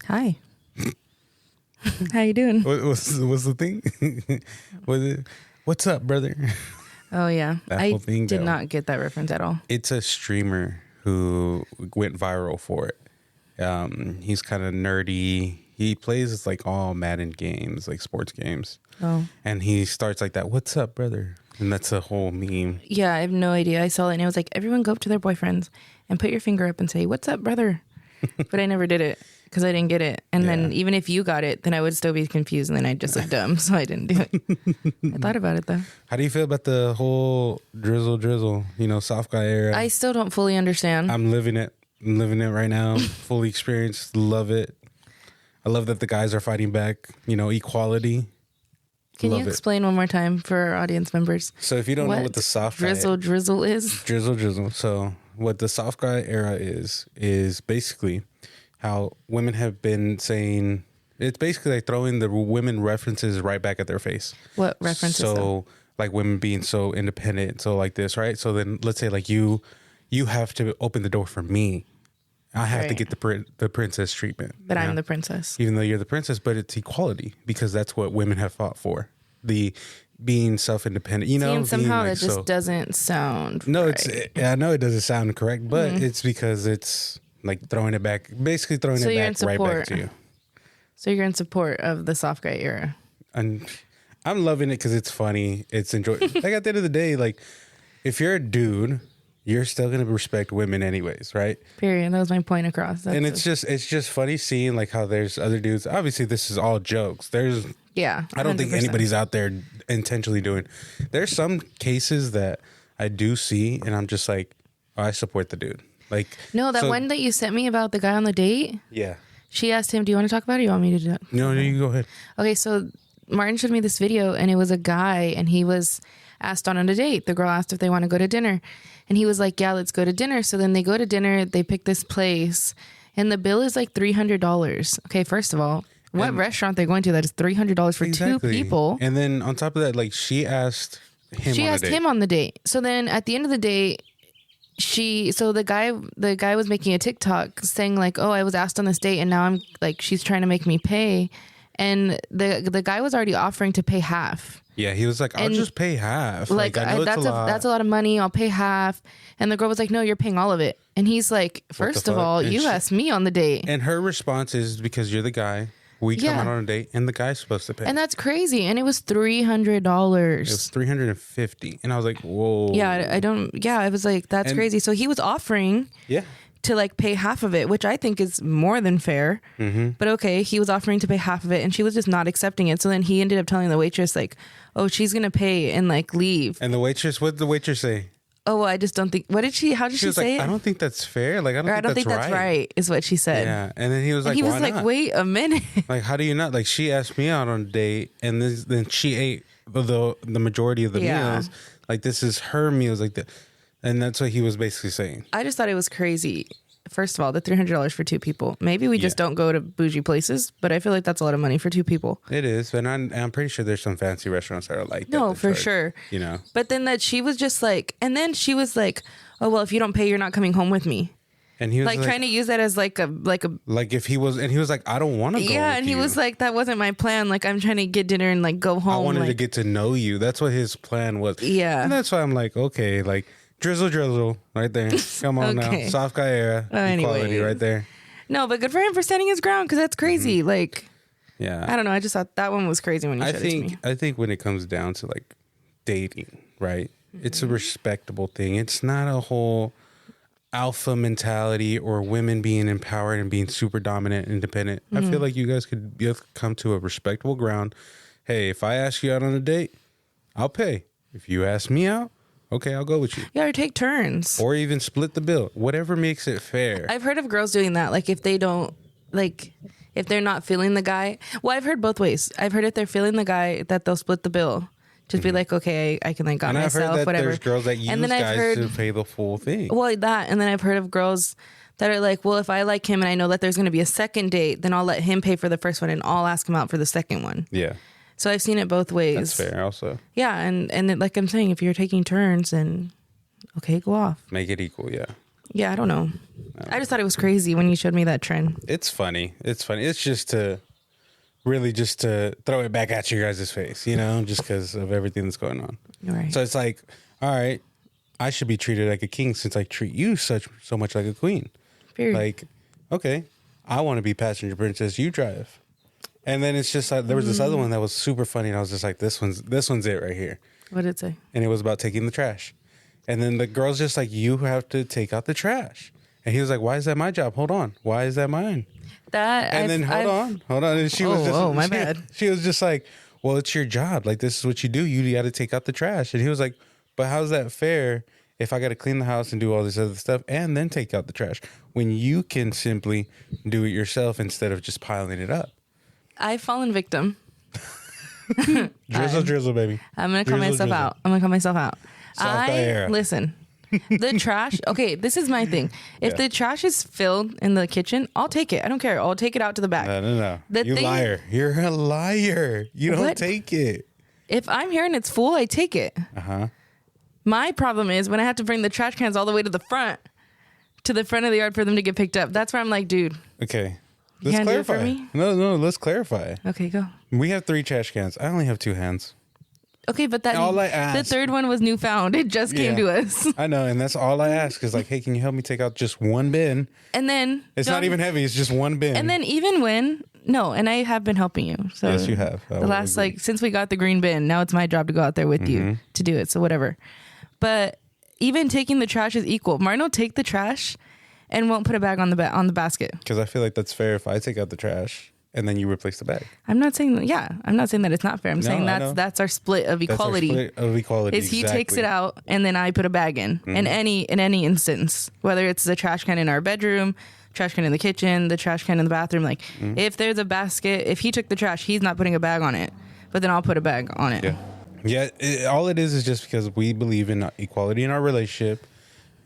Hi. How you doing? What's the thing? Was it? What's up, brother? Oh yeah, That I whole thing, did though. not get that reference at all. It's a streamer who went viral for it. He's kind of nerdy. He plays like all Madden games, like sports games. Oh And he starts like that. What's up, brother? And that's a whole meme. yeah, I have no idea. I saw it and it was like, everyone go up to their boyfriends and put your finger up and say, "What's up, brother?" But I never did it because I didn't get it. And then Yeah. even if you got it, then I would still be confused and then I'd just look dumb. So I didn't do it. I thought about it though. How do you feel about the whole drizzle? Soft guy era. I still don't fully understand. I'm living it. I'm living it right now. Fully experienced. Love it. I love that the guys are fighting back. Equality. Can you Love it. explain one more time for our audience members So if you don't know what the soft guy drizzle is? drizzle. So what the soft guy era is basically how women have been saying. It's basically like throwing the women references right back at their face. What references? So though? like women being so independent, so like this, right? So then let's say like you have to open the door for me. I have to Right. get the princess treatment. But I'm Yeah. the princess. Even though you're the princess, but it's equality because that's what women have fought for. The being self-independent, See, and somehow being that just doesn't sound no, right. I know it doesn't sound correct, but it's because it's like throwing it back, basically throwing So it you're back in right back support. to you. So you're in support of the soft guy era. And I'm loving it because it's funny. It's enjoyable. Like at the end of the day, like if you're a dude, you're still gonna respect women anyways, right? Period. That was my point across. That's And it's just funny seeing like how there's other dudes. Obviously, this is all jokes. yeah. I don't think 100%. anybody's out there intentionally doing. There's some cases that I do see, and I'm just like, oh, I support the dude. Like No, that so- one that you sent me about the guy on the date. Yeah. She asked him, "Do you want to talk about it? Or you want me to do it?" No, you go ahead. Okay, so Martin showed me this video, and it was a guy, and he was asked on a date. The girl asked if they want to go to dinner, and he was like, "Yeah, let's go to dinner." So then they go to dinner. They pick this place, and the bill is like $300. Okay, first of all, what restaurant they're going to that is $300 for two people? And then on top of that, like she asked him. She on asked a date. him on the date. So then at the end of the day, the guy was making a TikTok saying like, "Oh, I was asked on this date and now I'm like, she's trying to make me pay." And the guy was already offering to pay half. Yeah, he was like, "I'll And, just pay half." Like, I know that's it's a lot. that's a lot of money. I'll pay half. And the girl was like, "No, you're paying all of it." And he's like, "First of fuck?" all, And you she- asked me on the date." And her response is because you're the guy. We come Yeah. out on a date, and the guy's supposed to pay. And that's crazy. And it was $300. It was $350, and I was like, "Whoa." Yeah, I don't. Yeah, I was like, that's And- crazy. So he was offering Yeah. to like pay half of it, which I think is more than fair. Mm-hmm. But okay, he was offering to pay half of it, and she was just not accepting it. So then he ended up telling the waitress like, "Oh, she's gonna pay and like leave." And the waitress, what did the waitress say? Oh, well, I just don't think. What did she? How did She she was say like, it? "I don't think that's fair. Like, I don't, Or I don't think that's right. Is what she said. Yeah. And then he was And like, he was "Why like, not? "Wait a minute." Like, how do you not? Like, she asked me out on a date, and then she ate the majority of the Yeah. meals. Like, this is her meals, like that." And that's what he was basically saying. I just thought it was crazy. First of all, the $300 for two people. Maybe we just don't go to bougie places, but I feel like that's a lot of money for two people. It is, and I'm pretty sure there's some fancy restaurants that are like that. No, that for charge, sure. You know, But then that she was just like, and then she was like, "Oh well, if you don't pay, you're not coming home with me." and he was Like trying to use that as like a like if he was, and he was like, "I don't want to go." yeah, with and he you. was like, "That wasn't my plan. Like I'm trying to get dinner and like go "I home." wanted to like, get to know you." That's what his plan was. Yeah. and that's why I'm like, okay, like drizzle, right there. Come on Okay. now, soft guy era, equality, Anyways. right there. no, but good for him for standing his ground because that's crazy. Like Yeah, I don't know. I just thought that one was crazy when you I showed it to me. think when it comes down to like dating, right? It's Mm-hmm. a respectable thing. It's not a whole alpha mentality or women being empowered and being super dominant, independent. I Mm-hmm. feel like you guys could come to a respectable ground. Hey, if I ask you out on a date, I'll pay. If you ask me out, okay, I'll go with you. You gotta take turns. Or even split the bill. Whatever makes it fair. I've heard of girls doing that. Like if they don't like if they're not feeling the guy. Well, I've heard both ways. I've heard if they're feeling the guy that they'll split the bill. Just be like, okay, I can like got and I've myself, heard that whatever. there's girls that use and then I've guys heard to pay the full thing. well that, and then I've heard of girls that are like, well, if I like him and I know that there's going to be a second date, then I'll let him pay for the first one and I'll ask him out for the second one. Yeah, So I've seen it both ways. that's fair also. Yeah, and like I'm saying, if you're taking turns, and okay, go off. Make it equal, yeah. Yeah, I don't know. I just thought it was crazy when you showed me that trend. It's funny. It's funny. It's just to really just to throw it back at you guys' face, you know, just because of everything that's going on. Right. So it's like, all right, I should be treated like a king since I treat you so much like a queen. Period. Like, okay, I want to be passenger princess. You drive. And then it's just like there was this other one that was super funny, and I was just like, this one's it right here. What did it say? And it was about taking the trash. And then the girl's just like, you have to take out the trash. And he was like, why is that my job? Hold on. Why is that mine? Hold on. And she was just, my bad. She was just like, well, it's your job. Like, this is what you do. You got to take out the trash. And he was like, but how's that fair if I got to clean the house and do all this other stuff and then take out the trash when you can simply do it yourself instead of just piling it up? I've fallen victim. Drizzle, baby. I'm going to call myself out. Listen. The trash. Okay, this is my thing. If the trash is filled in the kitchen, I'll take it. I don't care. I'll take it out to the back. No. Liar. You're a liar. You don't take it. If I'm here and it's full, I take it. My problem is when I have to bring the trash cans all the way to the front of the yard for them to get picked up. That's where I'm like, dude. Okay. You Let's can't clarify. do it for me? No, let's clarify. Okay, go. We have 3 trash cans. I only have 2 hands. Okay, but All I ask, the third one was newfound. It just came to us. I know, and that's all I ask is like, hey, can you help me take out just one bin? And then it's not even heavy; it's just one bin. And then and I have been helping you. So yes, you have. The last since we got the green bin, now it's my job to go out there with you to do it. So whatever. But even taking the trash is equal. Martin will take the trash and won't put a bag on the basket. Because I feel like that's fair if I take out the trash. And then you replace the bag. I'm not saying that it's not fair. I'm saying that's our split of equality. Is he takes it out and then I put a bag in. In any instance, whether it's the trash can in our bedroom, trash can in the kitchen, the trash can in the bathroom, like if there's a basket, if he took the trash, he's not putting a bag on it, but then I'll put a bag on it. All it is just because we believe in equality in our relationship.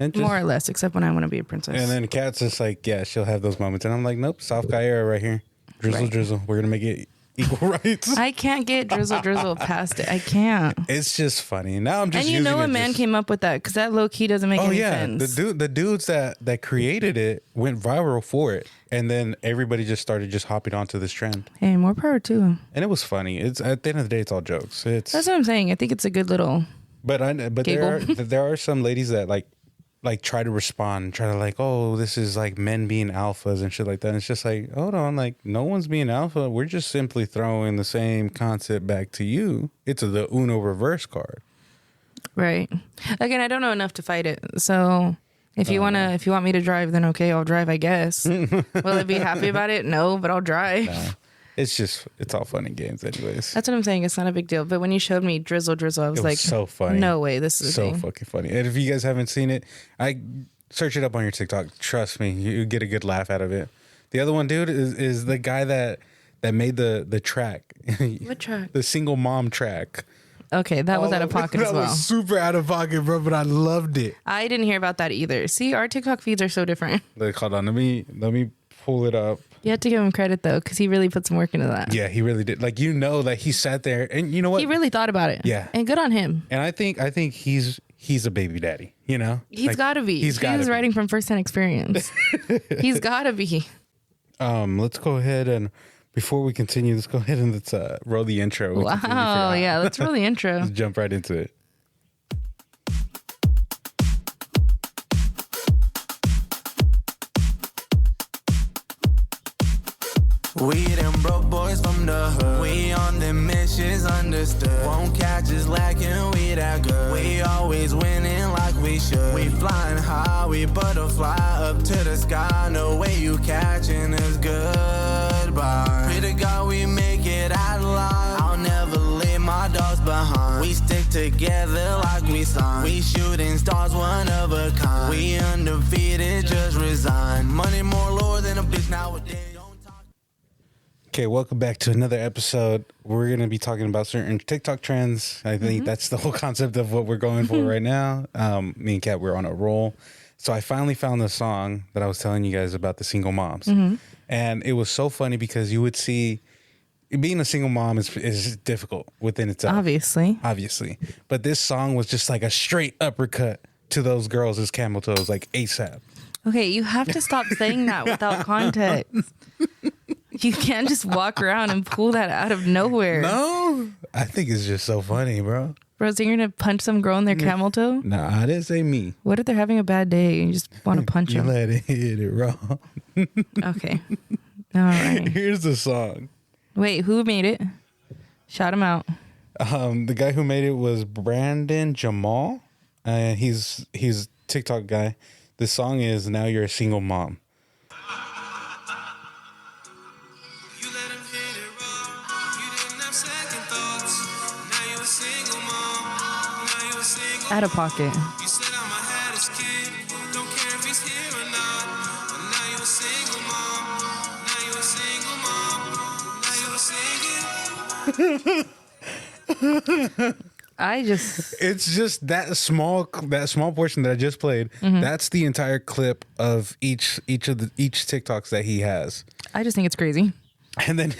And more or less, except when I want to be a princess. And then Kat's just like, yeah, she'll have those moments. And I'm like, nope, soft guy era right here. Drizzle. We're going to make it equal rights. I can't get drizzle past it. I can't. It's just funny. Now I'm just and a man came up with that because that low key doesn't make any sense. The dudes that created it went viral for it. And then everybody just started just hopping onto this trend. Hey, more power to him. And it was funny. It's at the end of the day, it's all jokes. That's what I'm saying. I think it's a good little But there are some ladies that like try to respond, try to like, oh, this is like men being alphas and shit like that. And it's just like, hold on, like no one's being alpha. We're just simply throwing the same concept back to you. It's the Uno reverse card. Right. Again, I don't know enough to fight it. So if you want me to drive, then okay, I'll drive, I guess. Will I be happy about it? No, but I'll drive. No. It's all fun and games anyways. That's what I'm saying. It's not a big deal. But when you showed me drizzle, I was like, so funny. No way. This is so fucking funny. And if you guys haven't seen it, I search it up on your TikTok. Trust me, you get a good laugh out of it. The other one, dude, is the guy that made the track. What track? The single mom track. Okay, that was out of pocket as well. That was super out of pocket, bro, but I loved it. I didn't hear about that either. See, our TikTok feeds are so different. Like, hold on, let me pull it up. You have to give him credit though, because he really put some work into that. Yeah, he really did. Like, like he sat there, and you know what? He really thought about it. Yeah, and good on him. And I think he's a baby daddy. You know, he's got to be. He's writing from firsthand experience. He's got to be. Let's go ahead and before we continue, let's go ahead and let's roll the intro. Wow, yeah, let's roll the intro. Let's jump right into it. We them broke boys from the hood. We on them missions, understood. Won't catch us lacking, we that good. We always winning like we should. We flying high, we butterfly up to the sky. No way you catching us, goodbye. Pray to God we make it out alive. I'll never leave my dogs behind. We stick together like we signed. We shooting stars, one of a kind. We undefeated, just resign. Money more lower than a bitch nowadays. Okay, welcome back to another episode. We're going to be talking about certain TikTok trends. I think that's the whole concept of what we're going for right now. Me and Kat, we're on a roll. So I finally found the song that I was telling you guys about the single moms. And it was so funny because you would see, being a single mom is difficult within itself. Obviously. But this song was just like a straight uppercut to those girls as camel toes, like ASAP. Okay, you have to stop saying that without context. You can't just walk around and pull that out of nowhere. No, I think it's just so funny, bro. Bro, so you're going to punch some girl in their camel toe? Nah, I didn't say me. What if they're having a bad day and you just want to punch You them? let it hit it wrong. Okay. All right. Here's the song. Wait, who made it? Shout him out. The guy who made it was Brandon Jamal, and he's a TikTok guy. The song is "Now You're a Single Mom." You let him hit it wrong. You didn't have second thoughts. Now you're a single mom. Now you're a single Out of pocket. You said I'ma have this kid. Don't care if he's here or not. But now you're a single mom. Now you're a single mom. Now you're a single. It's just that small portion that I just played. Mm-hmm. That's the entire clip of each TikToks that he has. I just think it's crazy. And then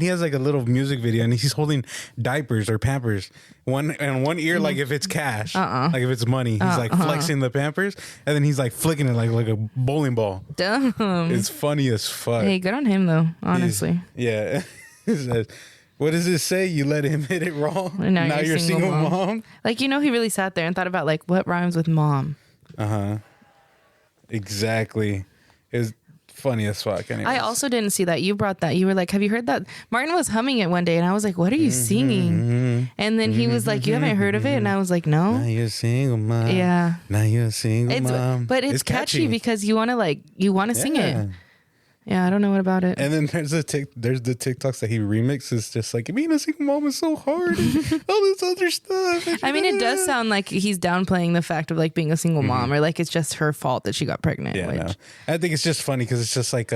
he has like a little music video, and he's holding diapers or Pampers. One ear, like if it's cash, like if it's money, he's like flexing the Pampers, and then he's like flicking it like a bowling ball. Dumb. It's funny as fuck. Hey, good on him though, honestly. Yeah. It says, what does it say? You let him hit it wrong. And now you're single mom. Like, he really sat there and thought about like what rhymes with mom. Exactly. It's funny as fuck. Anyways. I also didn't see that. You brought that. You were like, have you heard that? Martin was humming it one day and I was like, what are you singing? And then he was like, you haven't heard of it? And I was like, Now no. you're a single mom. Yeah. Now you're a single mom. But it's catchy because you want to sing it. Yeah, I don't know what about it. And then there's the TikToks that he remixes, just like being a single mom is so hard, and all this other stuff. I mean, it does sound like he's downplaying the fact of like being a single mom, or like it's just her fault that she got pregnant. Yeah, which, no. I think it's just funny because it's just like,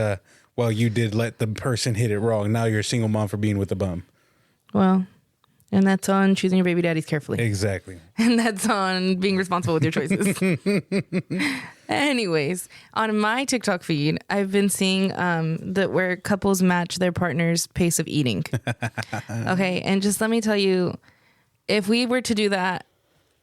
well, you did let the person hit it wrong. Now you're a single mom for being with a bum. well, and that's on choosing your baby daddies carefully. Exactly. And that's on being responsible with your choices. Anyways, on my TikTok feed, I've been seeing that where couples match their partner's pace of eating. Okay, and just let me tell you, if we were to do that,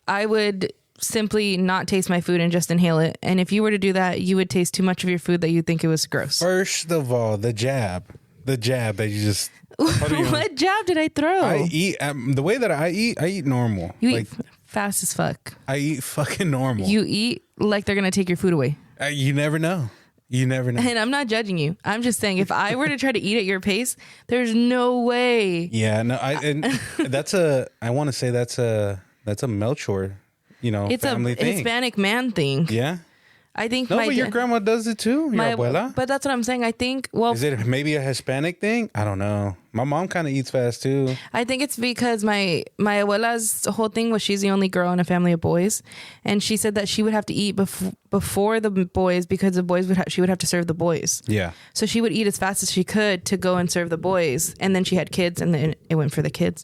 I would simply not taste my food and just inhale it. And if you were to do that, you would taste too much of your food that you think it was gross. First of all, the jab that you just. What jab did I throw? I eat the way that I eat normal. You like, eat fast as fuck. I eat fucking normal. You eat like they're gonna take your food away. You never know. You never know. And I'm not judging you. I'm just saying, if I were to try to eat at your pace, there's no way. Yeah, no. I want to say that's a Melchor, It's family a thing. Hispanic man thing. Yeah. I think No, but your grandma does it too. Your abuela. But that's what I'm saying. I think, well, Is it maybe a Hispanic thing? I don't know. My mom kind of eats fast too. I think it's because my abuela's whole thing was she's the only girl in a family of boys, and she said that she would have to eat before the boys because the boys she would have to serve the boys. Yeah. So she would eat as fast as she could to go and serve the boys, and then she had kids, and then it went for the kids,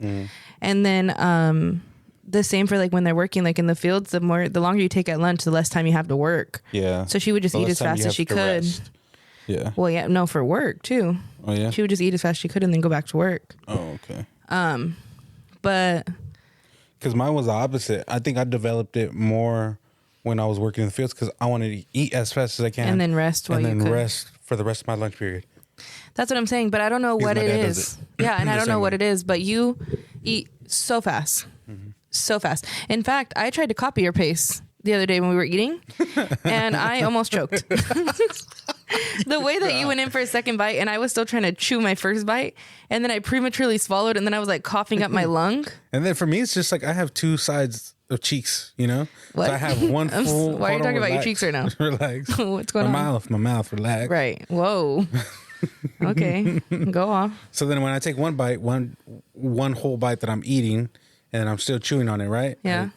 and then the same for like when they're working like in the fields. The longer you take at lunch, the less time you have to work. Yeah. So she would just eat as fast as she could. Rest. Yeah. Well, yeah, no, for work too. Oh yeah. She would just eat as fast as she could and then go back to work. Oh okay. But Because mine was the opposite. I think I developed it more when I was working in the fields because I wanted to eat as fast as I can and then rest while and you then could. rest for the rest of my lunch period. That's what I'm saying, but I don't know what my it dad does is. it. Yeah, and I The don't know same what way. it is, but you eat so fast. So fast. In fact, I tried to copy your pace the other day when we were eating, and I almost choked. The way that you went in for a second bite, and I was still trying to chew my first bite, and then I prematurely swallowed, and then I was like coughing up my lung. And then for me, it's just like I have two sides of cheeks, What? So I have one full. Why are you hold on, talking about your relax. cheeks right now? Relax. What's going my on? My mouth, relax. Right. Whoa. Okay. Go off. So then when I take one bite, one whole bite that I'm eating, and I'm still chewing on it, right? Yeah.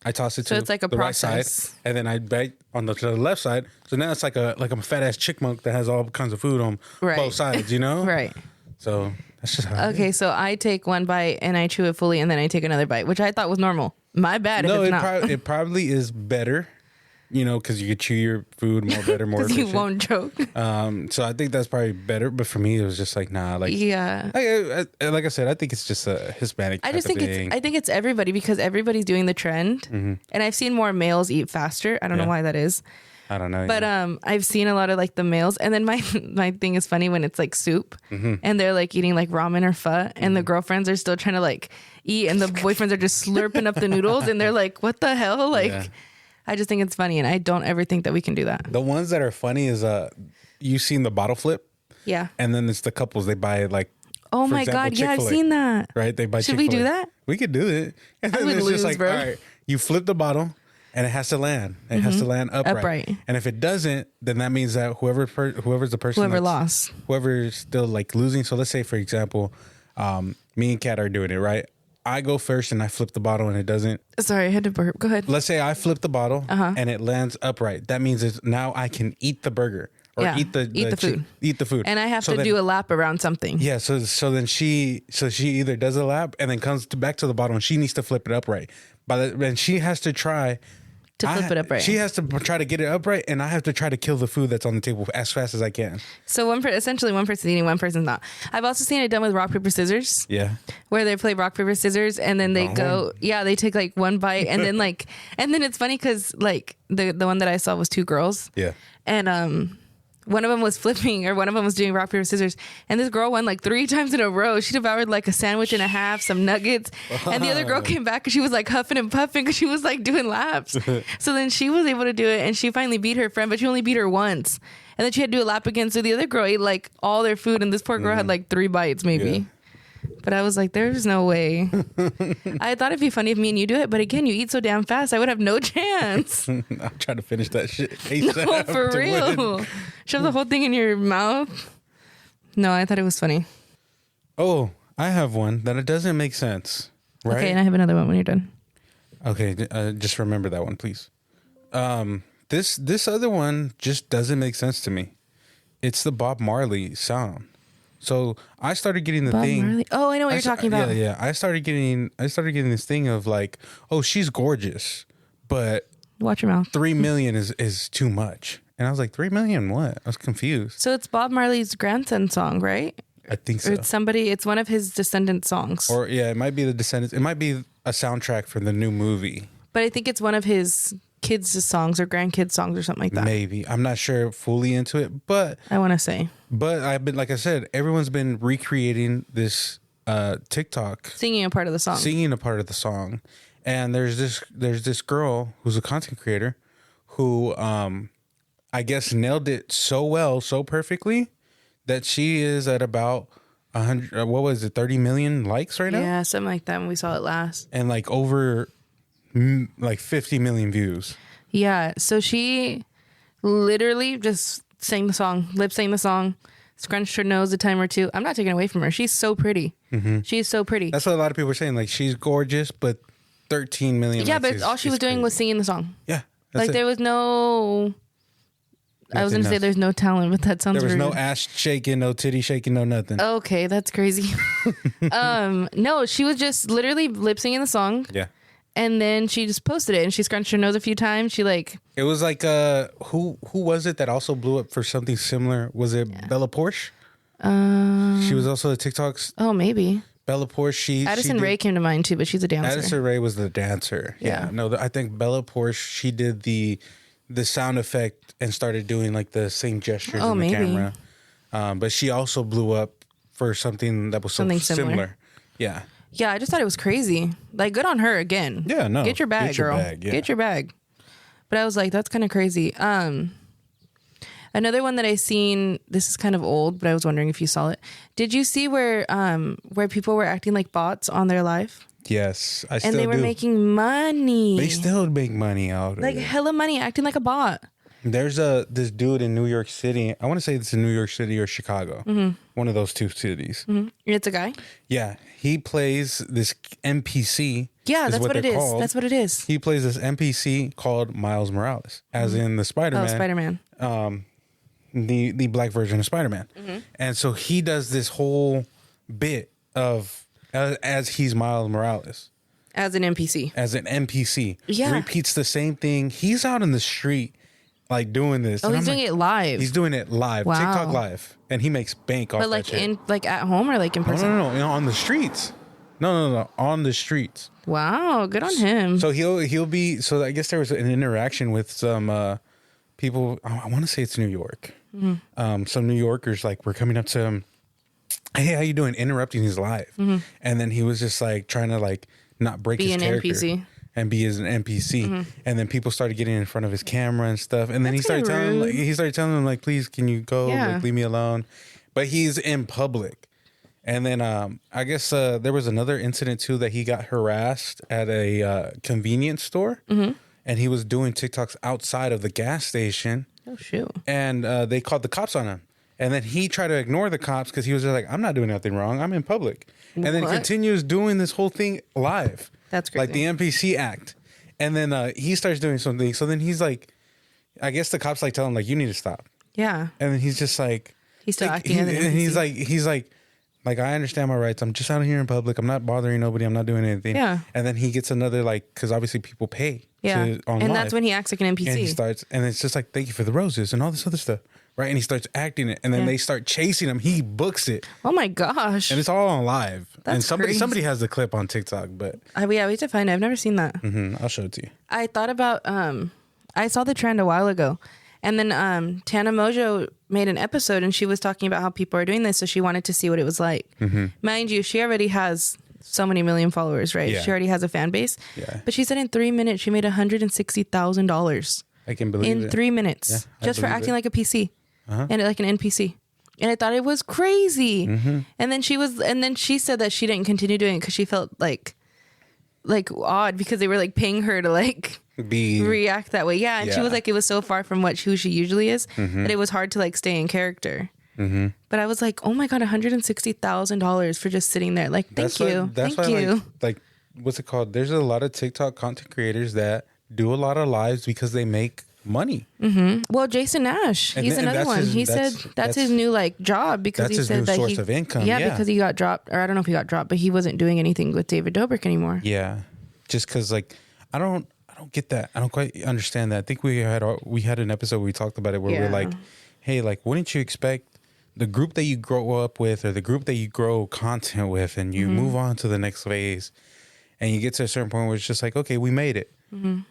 I toss it So to it's like a the right process. side, and then I bite on to the left side. So now it's like a fat ass chickmunk that has all kinds of food on Right. both sides, Right. So that's just how. Okay, so I take one bite and I chew it fully, and then I take another bite, which I thought was normal. My bad if No, it's not. it probably is better, because you could chew your food better, more Because you efficient. won't choke. So I think that's probably better. But for me, it was just like, nah, like Yeah. like I said, I think it's just a Hispanic. I just type think of thing. I think it's everybody because everybody's doing the trend, and I've seen more males eat faster. I don't know Yeah. why that is, I don't know. But I've seen a lot of like the males, and then my thing is funny when it's like soup, and they're like eating like ramen or pho, and the girlfriends are still trying to like eat, and the boyfriends are just slurping up the noodles, and they're like, "What the hell?" Like, Yeah. I just think it's funny, and I don't ever think that we can do that. The ones that are funny is you seen the bottle flip, Yeah. and then it's the couples they buy like. Oh for my example, God! Yeah, I've Chick-fil-A, seen that. Right? They buy. Should we do Chick-fil-A. that? We could do it. And then would it's lose, just like, bro. all right, you flip the bottle. And it has to land. It has to land upright. Upright. And if it doesn't, then that means that whoever's the person Whoever that's- lost. whoever's still like losing. So let's say, for example, me and Kat are doing it, right? I go first and I flip the bottle and it doesn't. Sorry, I had to burp. Go ahead. Let's say I flip the bottle and it lands upright. That means it's now I can eat the burger or Yeah, eat the food. Eat the food. And I have So to then- do a lap around something. Yeah, so then she either does a lap and then comes back to the bottom and she needs to flip it upright. And she has to try To flip it upright. She has to try to get it upright, and I have to try to kill the food that's on the table as fast as I can. So essentially one person's eating, one person's not. I've also seen it done with rock, paper, scissors. Yeah. Where they play rock, paper, scissors, and then they they take like one bite, and then and then it's funny because like the one that I saw was two girls. Yeah. And one of them was flipping, or one of them was doing rock, paper, scissors, and this girl won like 3 times in a row. She devoured like a sandwich and a half, some nuggets, and the other girl came back and she was like huffing and puffing because she was like doing laps. So then she was able to do it, and she finally beat her friend, but she only beat her once, and then she had to do a lap again. So the other girl ate like all their food, and this poor girl had like 3 bites maybe. Yeah. But I was like, there's no way. I thought it'd be funny if me and you do it, but again, you eat so damn fast, I would have no chance. I'll try to finish that shit ASAP. No, for to win. real. Shove the whole thing in your mouth. No, I thought it was funny. Oh, I have one that it doesn't make sense. Right? Okay, and I have another one when you're done. Okay, just remember that one, please. This other one just doesn't make sense to me. It's the Bob Marley sound. So I started getting the Bob thing. Marley? Oh, I know what you're talking about. Yeah. I started getting this thing of like, oh, she's gorgeous, but Watch your mouth. 3 million is too much. And I was like, 3 million? What? I was confused. So it's Bob Marley's grandson song, right? I think Or so. it's one of his descendant songs. Or yeah, it might be the Descendants. It might be a soundtrack for the new movie. But I think it's one of his kids' songs or grandkids' songs or something like that. Maybe. I'm not sure fully into it, but I want to say. I've been, like I said, everyone's been recreating this TikTok, Singing a part of the song. singing a part of the song. And there's this girl who's a content creator who I guess nailed it so well, so perfectly that she is at about 100, what was it, 30 million likes right now? Yeah, something like that when we saw it last. And like over like 50 million views. Yeah, so she literally just sang the song, lip sang the song, scrunched her nose a time or two. I'm not taking it away from her. She's so pretty. She's so pretty. That's what a lot of people are saying. Like, she's gorgeous, but 13 million Yeah, likes but all she was doing crazy. was singing the song. Yeah. Like there was no. I was Nothing going to say else. there's no talent, but that sounds There was rude. no ass shaking, no titty shaking, no nothing. Okay, that's crazy. No, she was just literally lip singing the song, Yeah. and then she just posted it, and she scrunched her nose a few times. She like, It was like who was it that also blew up for something similar? Was it Bella Porsche? She was also a TikTok's oh maybe Bella Porsche. She Addison did- Rae came to mind too, but she's a dancer. Addison Rae was the dancer. Yeah. Yeah. No, I think Bella Porsche, she did the sound effect and started doing like the same gestures Oh, in the maybe. camera. But she also blew up for something that was Something so similar. similar. Yeah. Yeah, I just thought it was crazy. Like, good on her again. Yeah, no. Get your bag, Get your girl. bag, yeah. Get your bag. But I was like, that's kind of crazy. Another one that I seen, this is kind of old, but I was wondering if you saw it. Did you see where people were acting like bots on their live? Yes. I still And they were do. making money. They still make money out of like it. hella money acting like a bot. There's this dude in New York City. I want to say it's in New York City or Chicago. One of those two cities. It's a guy. Yeah. He plays this NPC. Yeah, is that's what it they're is. called. That's what it is. He plays this NPC called Miles Morales, as in the Spider-Man. Oh, Spider-Man. The black version of Spider-Man. Mm-hmm. And so he does this whole bit of as he's Miles Morales. As an NPC. As an NPC. Yeah. Repeats the same thing. He's out in the street like doing this. Oh, And he's I'm doing like, it live. He's doing it live. Wow. TikTok live. And he makes bank off but like that shit. like at home or like in person? No, on the streets. No, on the streets. Wow, good on him. So he'll be. So I guess there was an interaction with some people, I want to say it's New York. Some New Yorkers like were coming up to him, hey, how you doing? Interrupting his live. And then he was just like trying to like not break Be his an character. NPC. And be as an NPC. And then people started getting in front of his camera and stuff. And then That's he started kinda telling rude. him, like, please, can you go? Yeah. Like, leave me alone. But he's in public. And then I guess there was another incident too that he got harassed at a convenience store. And he was doing TikToks outside of the gas station. Oh, shoot. And they called the cops on him. And then he tried to ignore the cops because he was just like, I'm not doing nothing wrong. I'm in public. And then What? continues doing this whole thing live. That's Like the crazy. NPC act. And then he starts doing something. So then he's like, I guess the cops like tell him like, you need to stop. Yeah. And then he's just like, He's still acting as an and he's NPC. like, I understand my rights. I'm just out here in public. I'm not bothering nobody. I'm not doing anything. Yeah. And then he gets another like, because obviously people pay. Yeah. On And live. that's when he acts like an NPC. And he starts, and it's just like, thank you for the roses and all this other stuff. Right. And he starts acting it. And then Yeah. they start chasing him. He books it. Oh, my gosh. And it's all on live. And That's crazy. somebody has the clip on TikTok, but Yeah, we have to find it. I've never seen that. I'll show it to you. I thought about I saw the trend a while ago, and then Tana Mojo made an episode, and she was talking about how people are doing this, so she wanted to see what it was like. Mind you, she already has so many million followers, right? Yeah. She already has a fan base. Yeah. But she said in 3 minutes she made $160,000 I can believe in it. 3 minutes Yeah, I just for believe acting it. like a PC and like an NPC. And I thought it was crazy. And then she said that she didn't continue doing it because she felt like odd because they were like paying her to like Be react that way. Yeah, and she Yeah. was like, it was so far from who she usually is that it was hard to like stay in character. But I was like, oh my god, $160,000 for just sitting there. Like, thank you. That's why, like, what's it called? There's a lot of TikTok content creators that do a lot of lives because they make money. Well, Jason Nash, And he's th- and another that's one. his- He that's- said that's his new like job because that's he his said new that source of income, yeah. because he got dropped, or I don't know if he got dropped, but he wasn't doing anything with David Dobrik anymore. Yeah, just because like I don't get that. I don't quite understand that. I think we had an episode where we talked about it where we're Yeah. like, hey, like, wouldn't you expect the group that you grow up with or the group that you grow content with, and you move on to the next phase, and you get to a certain point where it's just like, okay, we made it,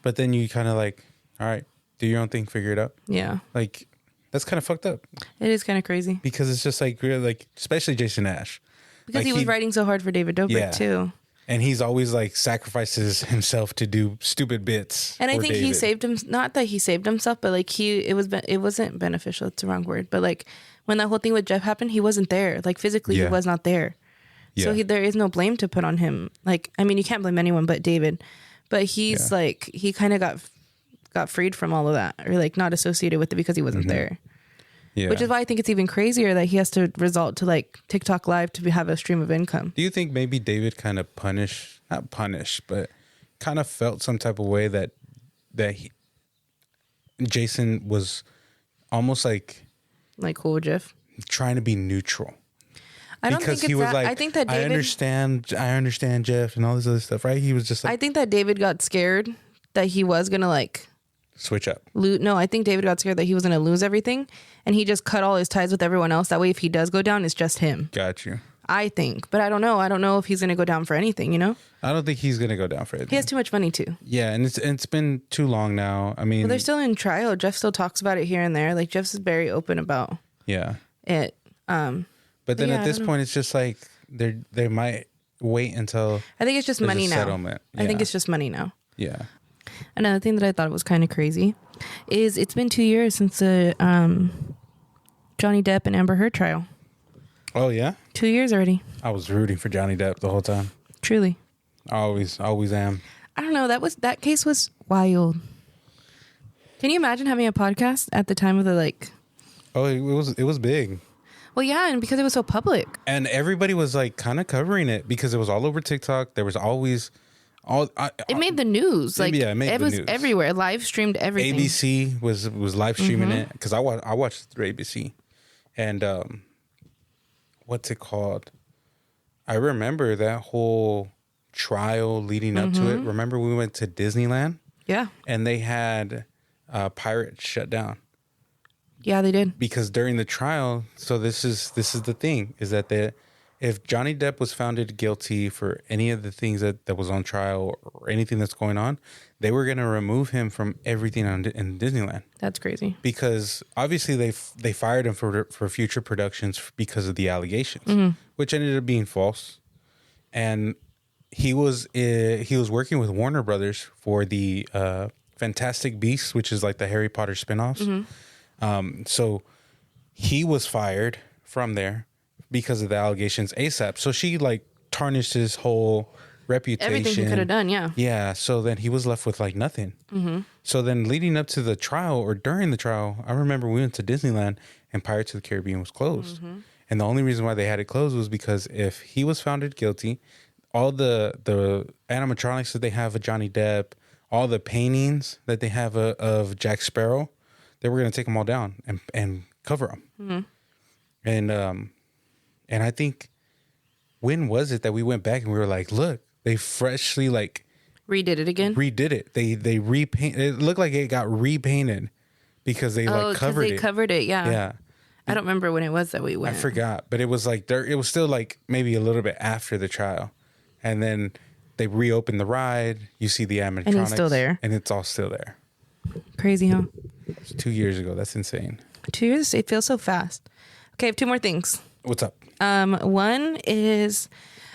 but then you kind of like, all right, do your own thing, figure it out. Yeah, Like, that's kind of fucked up it is kind of crazy because it's just like, really, like, especially Jason Nash. because Like, he was writing so hard for David Dobrik Yeah. too. And he's always like sacrifices himself to do stupid bits. And I for think he David. saved him. Not that he saved himself, but like it wasn't beneficial. It's the wrong word. But like when that whole thing with Jeff happened, he wasn't there. Like physically, Yeah. he was not there. So Yeah. there is no blame to put on him. Like, I mean, you can't blame anyone but David. But he's Yeah. like, he kind of got freed from all of that, or like not associated with it because he wasn't there. Yeah. Which is why I think it's even crazier that he has to resort to like TikTok Live to have a stream of income. Do you think maybe David kind of not punish, but kind of felt some type of way that Jason was almost like Like cool with Jeff. trying to be neutral? I don't think it's that. I think that David. I understand Jeff and all this other stuff, right? He was just I like think that David got scared that he was gonna like switch up. No, I think David got scared that he was going to lose everything, and he just cut all his ties with everyone else. That way, if he does go down, it's just him. Got you. I think, but I don't know. I don't know if he's going to go down for anything. You know, I don't think he's gonna go down for it. he has too much money too. Yeah, and it's been too long now. I mean, But they're still in trial. Jeff still talks about it here and there. Like Jeff's very open about yeah. it. But then yeah, at I this don't know. point, it's just like they might wait until I think it's just there's money a now. settlement. I think Yeah. it's just money now. Yeah. Another thing that I thought was kind of crazy is it's been 2 years since the Johnny Depp and Amber Heard trial. Oh yeah. 2 years already. I was rooting for Johnny Depp the whole time. Truly. I always am. I don't know. That case was wild. Can you imagine having a podcast at the time of the like? Oh, it was big, Well, yeah, and because it was so public. and everybody was like kind of covering it because it was all over TikTok. There was always It made the news. Like Yeah, it made the was news. everywhere. Live streamed everything. ABC was live streaming Mm-hmm. it because I watched it through ABC, and what's it called? I remember that whole trial leading up to it. Mm-hmm. Remember we went to Disneyland Yeah, and they had Pirates shut down. yeah, they did. Because during the trial, so this is the thing is that if Johnny Depp was found guilty for any of the things that was on trial or anything that's going on, they were going to remove him from everything in Disneyland. That's crazy. Because obviously they fired him for future productions because of the allegations, which ended up being false. And he was working with Warner Brothers for the Fantastic Beasts, which is like the Harry Potter spinoffs. So he was fired from there because of the allegations ASAP. So she like tarnished his whole reputation. Everything he could have done, yeah. Yeah. So then he was left with like nothing. So then leading up to the trial or during the trial, I remember we went to Disneyland and Pirates of the Caribbean was closed. And the only reason why they had it closed was because if he was found guilty, all the animatronics that they have of Johnny Depp, all the paintings that they have of Jack Sparrow, they were going to take them all down and cover them. And I think, when was it that we went back and we were like, look, they freshly like redid it again. Redid it. They repaint. It looked like it got repainted because they like covered it. Covered it. Yeah. Yeah. I don't remember when it was that we went. I forgot, but it was like it was still like maybe a little bit after the trial, and then they reopened the ride. You see the animatronics, and it's still there, and it's all still there. Crazy, huh? It was 2 years ago. That's insane. 2 years. It feels so fast. Okay, I have two more things. What's up? One is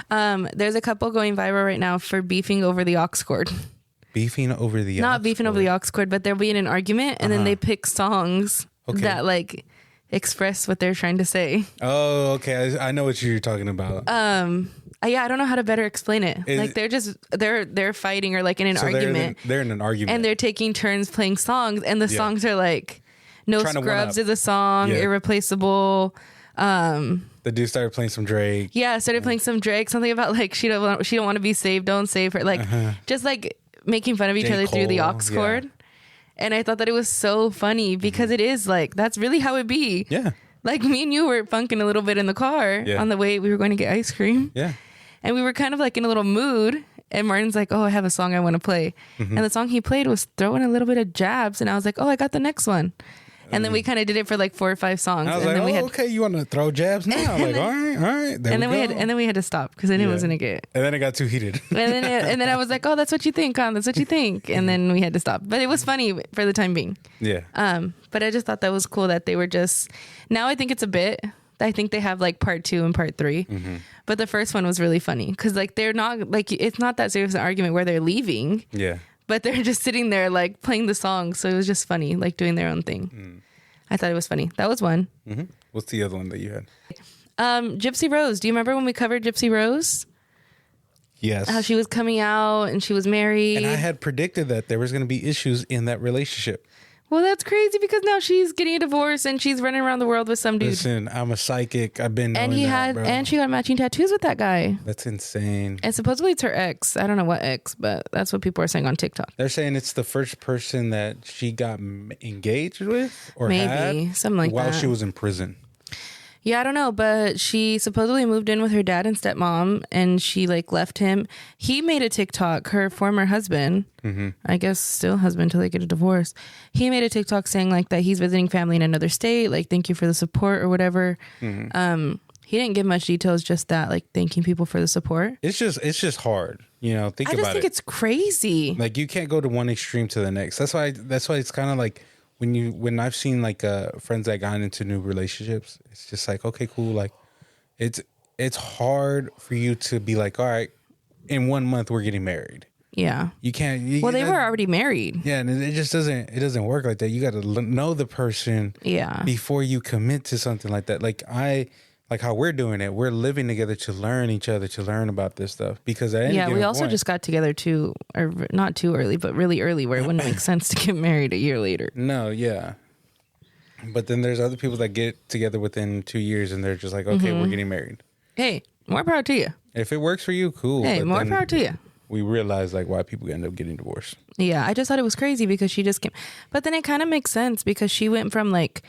there's a couple going viral right now for beefing over the aux cord. Beefing over the not beefing over the aux cord, but they'll be in an argument and then they pick songs that like express what they're trying to say. Oh, okay. I know what you're talking about. Yeah, I don't know how to better explain it. Like they're fighting or like in an argument. They're in an argument. And they're taking turns playing songs, and the songs are like No Scrubs is a song, Irreplaceable. The dude started playing some Drake. Yeah, started playing some Drake. Something about like she don't want to be saved, don't save her. Like just like making fun of each other through the aux cord. Yeah. And I thought that it was so funny because it is like that's really how it be. Yeah. Like me and you were funking a little bit in the car on the way we were going to get ice cream. Yeah. And we were kind of like in a little mood. And Martin's like, oh, I have a song I want to play. And the song he played was throwing a little bit of jabs. And I was like, oh, I got the next one. And then we kind of did it for like 4 or 5 songs. I was and like, then okay, you want to throw jabs now? I'm like, all right. And then we had to stop because then it wasn't a good. And then it got too heated. and then I was like, oh, that's what you think, Con. That's what you think. And then we had to stop. But it was funny for the time being. Yeah. But I just thought that was cool that they were just. Now I think it's a bit. I think they have like part 2 and part 3. But the first one was really funny because like they're not like it's not that serious an argument where they're leaving. Yeah. But they're just sitting there like playing the song. So it was just funny, like doing their own thing. I thought it was funny. That was one. What's the other one that you had? Gypsy Rose. Do you remember when we covered Gypsy Rose? Yes. How she was coming out and she was married. And I had predicted that there was going to be issues in that relationship. Well, that's crazy because now she's getting a divorce and she's running around the world with some dude. Listen, I'm a psychic. I've been knowing and she got matching tattoos with that guy. That's insane. And supposedly it's her ex. I don't know what ex, but that's what people are saying on TikTok. They're saying it's the first person that she got engaged with or maybe something like while that she was in prison. Yeah, I don't know, but she supposedly moved in with her dad and stepmom, and she like left him. He made a TikTok. Her former husband, I guess still husband till they get a divorce. He made a TikTok saying like that he's visiting family in another state. Like, thank you for the support or whatever. He didn't give much details, just that like thanking people for the support. It's just hard, you know. I just think it's crazy. Like you can't go to one extreme to the next. That's why it's kind of like. When I've seen like friends that got into new relationships, it's just like, okay, cool. Like it's hard for you to be like, all right, in 1 month we're getting married. Yeah. You can't. They were already married. Yeah. And it just doesn't work like that. You got to know the person before you commit to something like that. Like how we're doing it. We're living together to learn each other, to learn about this stuff. Because we also just got together too, or not too early, but really early, where it wouldn't make sense to get married a year later. No, yeah. But then there's other people that get together within 2 years and they're just like, okay, we're getting married. Hey, more power to you. If it works for you, cool. Hey, more power to you. We realize like why people end up getting divorced. Yeah, I just thought it was crazy because she just came. But then it kind of makes sense because she went from like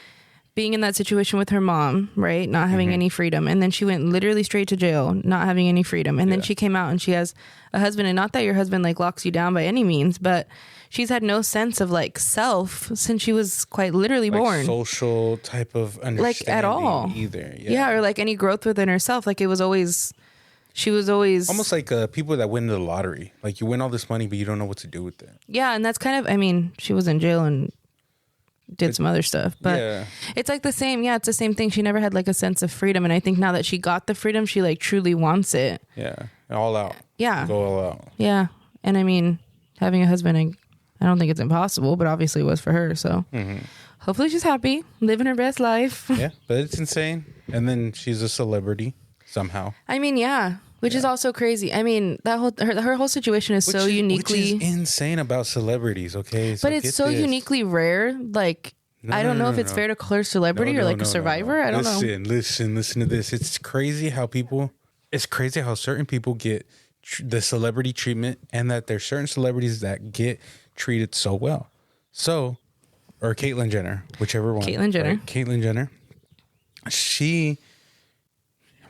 being in that situation with her mom, right? Not having any freedom. And then she went literally straight to jail, not having any freedom. And then she came out and she has a husband. And not that your husband like locks you down by any means, but she's had no sense of like self since she was quite literally like born. Social type of understanding. Like at all. Either. Yeah. Or like any growth within herself. Like it was always, she was always. Almost like people that win the lottery. Like you win all this money, but you don't know what to do with it. Yeah. And that's kind of, I mean, she was in jail and did some other stuff, but it's like the same. Yeah, it's the same thing. She never had like a sense of freedom, and I think now that she got the freedom, she like truly wants it. Yeah, all out. Yeah, go all out. Yeah, and I mean, having a husband, I don't think it's impossible, but obviously it was for her. So hopefully she's happy, living her best life. Yeah, but it's insane. And then she's a celebrity somehow. I mean, yeah. Which is also crazy. I mean, that whole her whole situation is so uniquely which is insane about celebrities. Okay, so but it's so uniquely rare. Like I don't know if it's fair to call her celebrity or like a survivor. I don't know. Listen to this. It's crazy how certain people get the celebrity treatment, and that there's certain celebrities that get treated so well. So, or Caitlyn Jenner, whichever one. Caitlyn Jenner. Right? Caitlyn Jenner. She.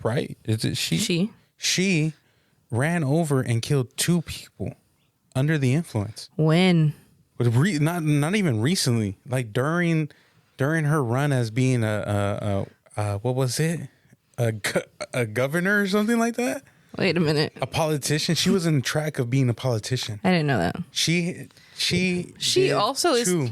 Right? Is it she? She ran over and killed 2 people under the influence. When? Not even recently. Like during her run as being a what was it? A governor or something like that. Wait a minute. A politician. She was in the track of being a politician. I didn't know that. She also is.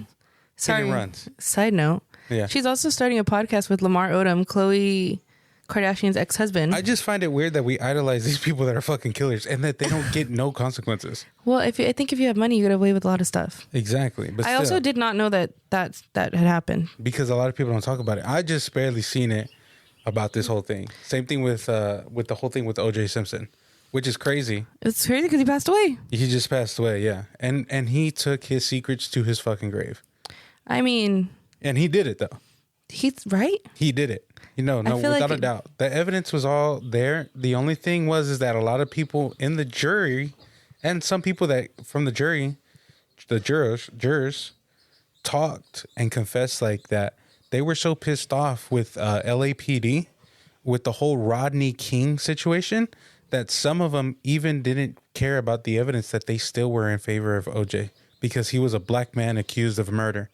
Sorry. Runs. Side note. Yeah. She's also starting a podcast with Lamar Odom, Khloe Kardashian's ex-husband. I just find it weird that we idolize these people that are fucking killers and that they don't get no consequences. Well, I think if you have money, you get away with a lot of stuff. Exactly. But I also did not know that had happened. Because a lot of people don't talk about it. I just barely seen it about this whole thing. Same thing with the whole thing with O.J. Simpson, which is crazy. It's crazy because he passed away. He just passed away, yeah. And he took his secrets to his fucking grave. I mean... And he did it, though. He's right? He did it. No, without a doubt. The evidence was all there. The only thing is that a lot of people in the jury and some people that from the jury, the jurors talked and confessed like that they were so pissed off with LAPD with the whole Rodney King situation that some of them even didn't care about the evidence, that they still were in favor of OJ because he was a black man accused of murder,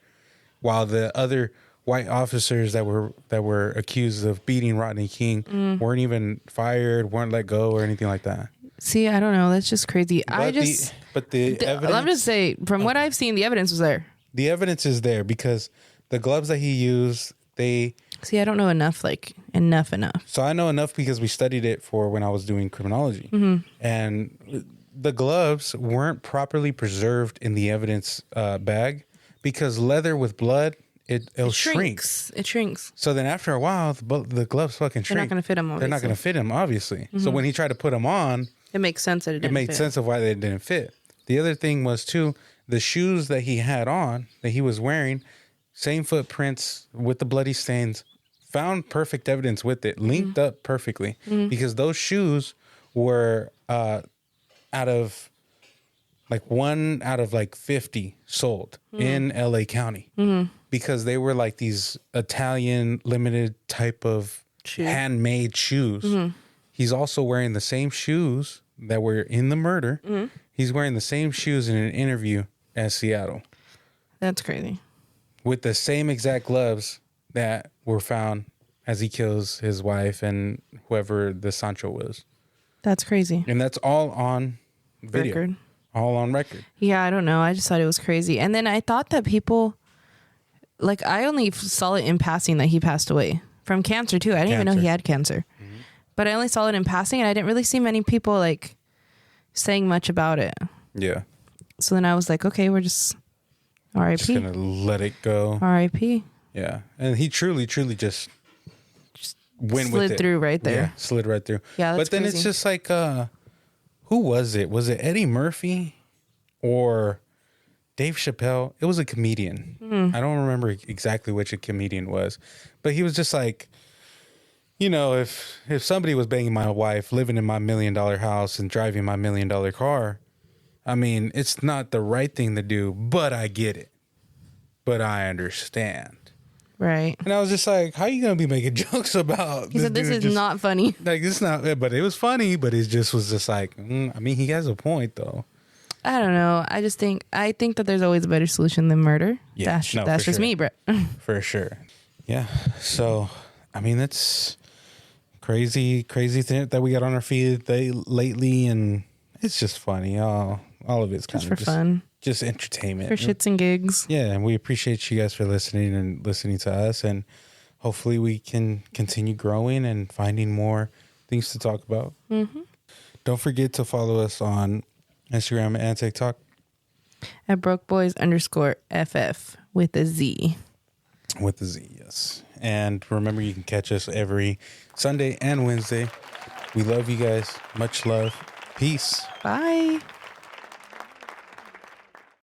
while the other white officers that were accused of beating Rodney King weren't even fired, weren't let go or anything like that. See, I don't know. That's just crazy. Evidence. I'll just say, from what I've seen, the evidence was there. The evidence is there because the gloves that he used, See, I don't know enough. So I know enough because we studied it for when I was doing criminology. And the gloves weren't properly preserved in the evidence bag because leather with blood, it'll shrink. It shrinks. So then after a while, the gloves fucking shrink. They're not going to fit him, obviously. They're not going to fit him, obviously. So when he tried to put them on... It makes sense that it didn't fit. It made sense of why they didn't fit. The other thing was, too, the shoes that he had on, that he was wearing, same footprints with the bloody stains, found perfect evidence with it, linked up perfectly. Because those shoes were out of... like 1 out of 50 sold in LA County because they were like these Italian limited type of handmade shoes. He's also wearing the same shoes that were in the murder. He's wearing the same shoes in an interview at Seattle. That's crazy. With the same exact gloves that were found as he kills his wife and whoever the Sancho was. That's crazy. And that's all on video. Record. All on record. Yeah, I don't know. I just thought it was crazy. And then I thought that people, I only saw it in passing that he passed away from cancer too. I didn't even know he had cancer. But I only saw it in passing and I didn't really see many people saying much about it. Yeah. So then I was like, okay, we're just R.I.P. Just going to let it go. R.I.P. Yeah. And he truly just went with it. Slid through right there. Yeah, slid right through. Yeah, that's But then crazy. it's just like... who was it? Was it Eddie Murphy or Dave Chappelle? It was a comedian. I don't remember exactly which a comedian was, but he was just like, if somebody was banging my wife, living in my $1 million house and driving my $1 million car, I mean, it's not the right thing to do, but I get it. But I understand. Right. And I was just like, how are you going to be making jokes about He said, this dude is just- not funny. Like, it's not, but it was funny, but it just was just like, I mean, he has a point, though. I don't know. I think that there's always a better solution than murder. Yeah, That's no, just for sure. me, Brett. For sure. Yeah. So, I mean, that's crazy thing that we got on our feed lately. And it's just funny. All of it's kind Just of for fun. Just entertainment. For shits and gigs. Yeah. And we appreciate you guys for listening to us. And hopefully we can continue growing and finding more things to talk about. Mm-hmm. Don't forget to follow us on Instagram and TikTok At brokeboys_FF with a Z. with the Z, yes. And remember, you can catch us every Sunday and Wednesday. We love you guys. Much love. Peace. Bye.